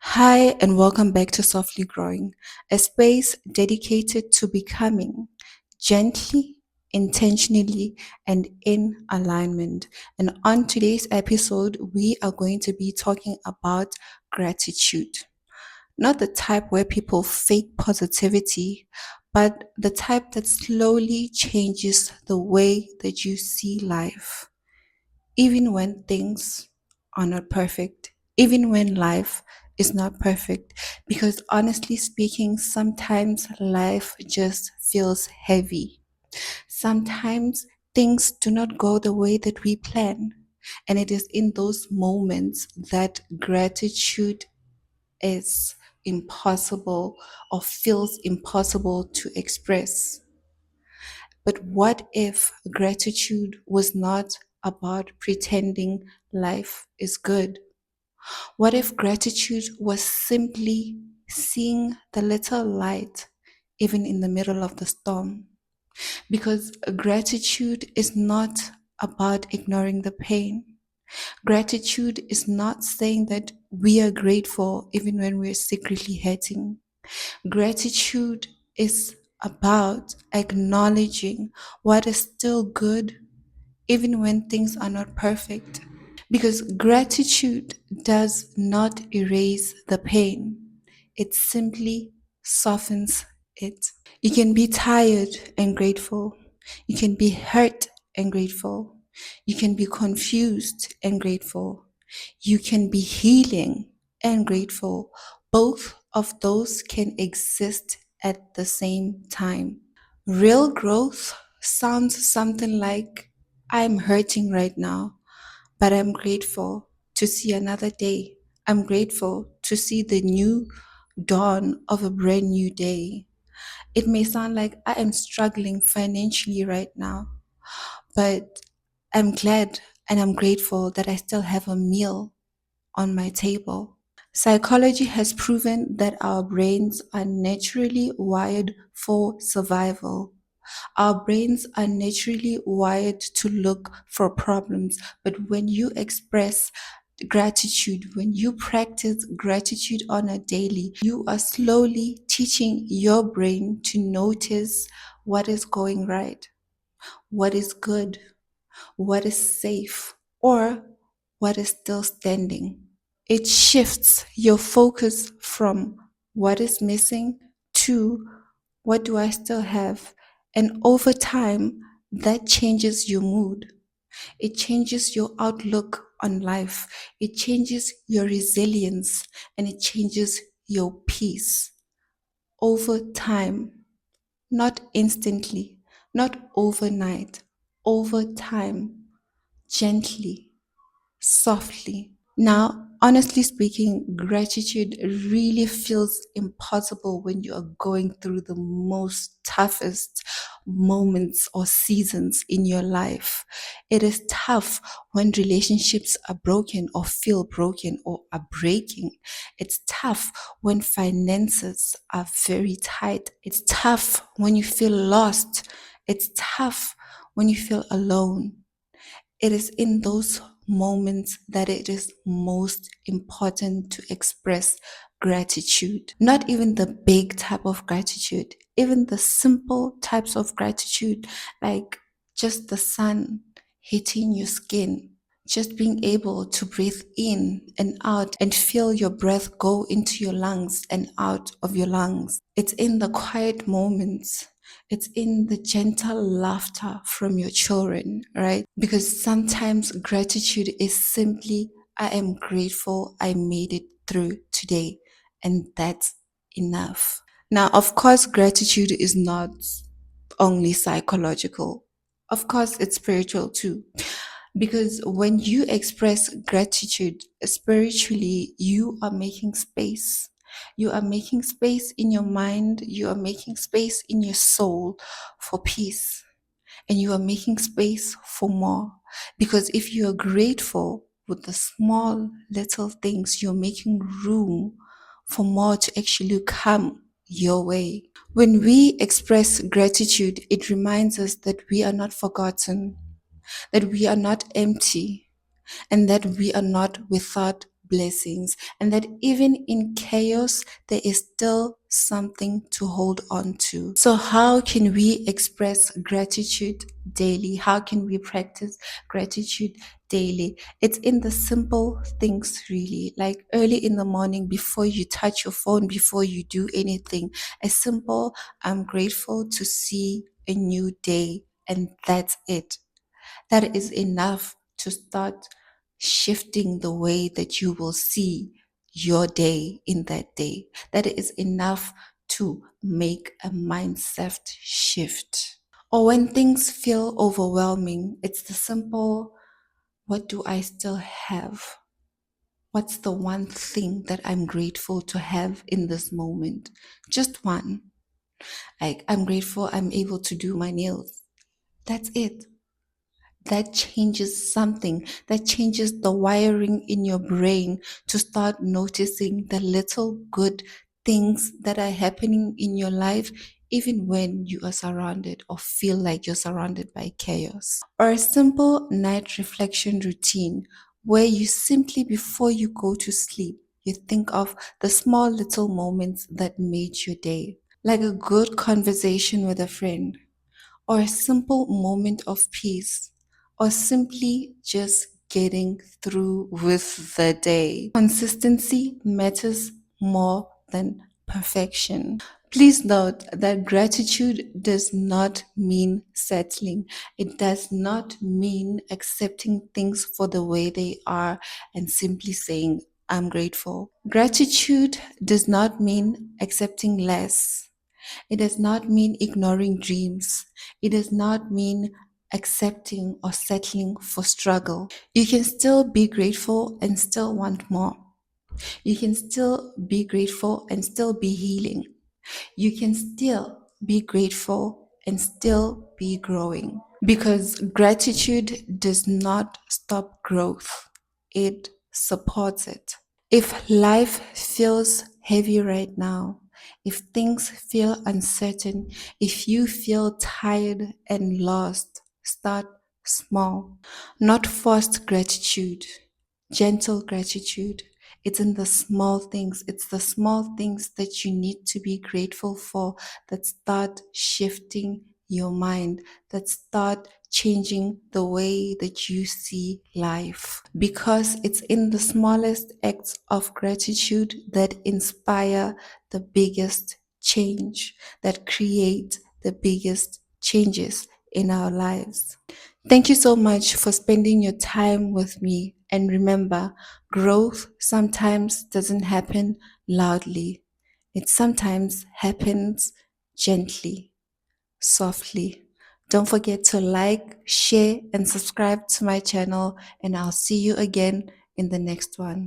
Hi, and welcome back to Softly Growing, a space dedicated to becoming gently, intentionally, and in alignment. And on today's episode, we are going to be talking about gratitude. Not the type where people fake positivity, but the type that slowly changes the way that you see life even when things are not perfect, even when life is not perfect. Because honestly speaking, sometimes life just feels heavy. Sometimes things do not go the way that we plan. And it is in those moments that gratitude is impossible or feels impossible to express. But what if gratitude was not about pretending life is good? What if gratitude was simply seeing the little light even in the middle of the storm? Because gratitude is not about ignoring the pain. Gratitude is not saying that we are grateful even when we're secretly hurting. Gratitude is about acknowledging what is still good even when things are not perfect. Because gratitude does not erase the pain, it simply softens it. You can be tired and grateful. You can be hurt and grateful. You can be confused and grateful. You can be healing and grateful. Both of those can exist at the same time. Real growth sounds something like I'm hurting right now, but I'm grateful to see another day. I'm grateful to see the new dawn of a brand new day. It may sound like I am struggling financially right now, but I'm glad and I'm grateful that I still have a meal on my table. Psychology has proven that our brains are naturally wired for survival. Our brains are naturally wired to look for problems, but when you express gratitude, when you practice gratitude on a daily, you are slowly teaching your brain to notice what is going right, what is good, what is safe, or what is still standing. It shifts your focus from what is missing to what do I still have? And over time, that changes your mood. It changes your outlook on life. It changes your resilience and it changes your peace over time, not instantly, not overnight, over time, gently, softly. Now, honestly speaking, gratitude really feels impossible when you are going through the most toughest moments or seasons in your life. It is tough when relationships are broken or feel broken or are breaking. It's tough when finances are very tight. It's tough when you feel lost. It's tough when you feel alone. It is in those moments that it is most important to express gratitude. Not even the big type of gratitude, even the simple types of gratitude, like just the sun hitting your skin, just being able to breathe in and out and feel your breath go into your lungs and out of your lungs. It's in the quiet moments. It's in the gentle laughter from your children, right? Because sometimes gratitude is simply, I am grateful I made it through today. And that's enough. Now, of course, gratitude is not only psychological. Of course, it's spiritual too. Because when you express gratitude spiritually, you are making space. You are making space in your mind, you are making space in your soul for peace, and you are making space for more. Because if you are grateful with the small little things, you're making room for more to actually come your way. When we express gratitude, it reminds us that we are not forgotten, that we are not empty, and that we are not without blessings, and that even in chaos, there is still something to hold on to. So, how can we express gratitude daily? How can we practice gratitude daily? It's in the simple things, really. Like early in the morning, before you touch your phone, before you do anything, a simple, I'm grateful to see a new day, and that's it. That is enough to start shifting the way that you will see your day in that day. That is enough to make a mindset shift. Or when things feel overwhelming, it's the simple, what do I still have? What's the one thing that I'm grateful to have in this moment? Just one. Like, I'm grateful I'm able to do my nails. That's it. That changes something, that changes the wiring in your brain to start noticing the little good things that are happening in your life, even when you are surrounded or feel like you're surrounded by chaos. Or a simple night reflection routine where you simply, before you go to sleep, you think of the small little moments that made your day, like a good conversation with a friend, or a simple moment of peace, or simply just getting through with the day. Consistency matters more than perfection. Please note that gratitude does not mean settling. It does not mean accepting things for the way they are and simply saying, I'm grateful. Gratitude does not mean accepting less. It does not mean ignoring dreams. It does not mean accepting or settling for struggle. You can still be grateful and still want more. You can still be grateful and still be healing. You can still be grateful and still be growing. Because gratitude does not stop growth, it supports it. If life feels heavy right now, if things feel uncertain, if you feel tired and lost, start small. Not forced gratitude, gentle gratitude. It's in the small things. It's the small things that you need to be grateful for that start shifting your mind, that start changing the way that you see life. Because it's in the smallest acts of gratitude that inspire the biggest change, that create the biggest changes in our lives. Thank you so much for spending your time with me. And remember, growth sometimes doesn't happen loudly. It sometimes happens gently, softly. Don't forget to like, share, and subscribe to my channel, and I'll see you again in the next one.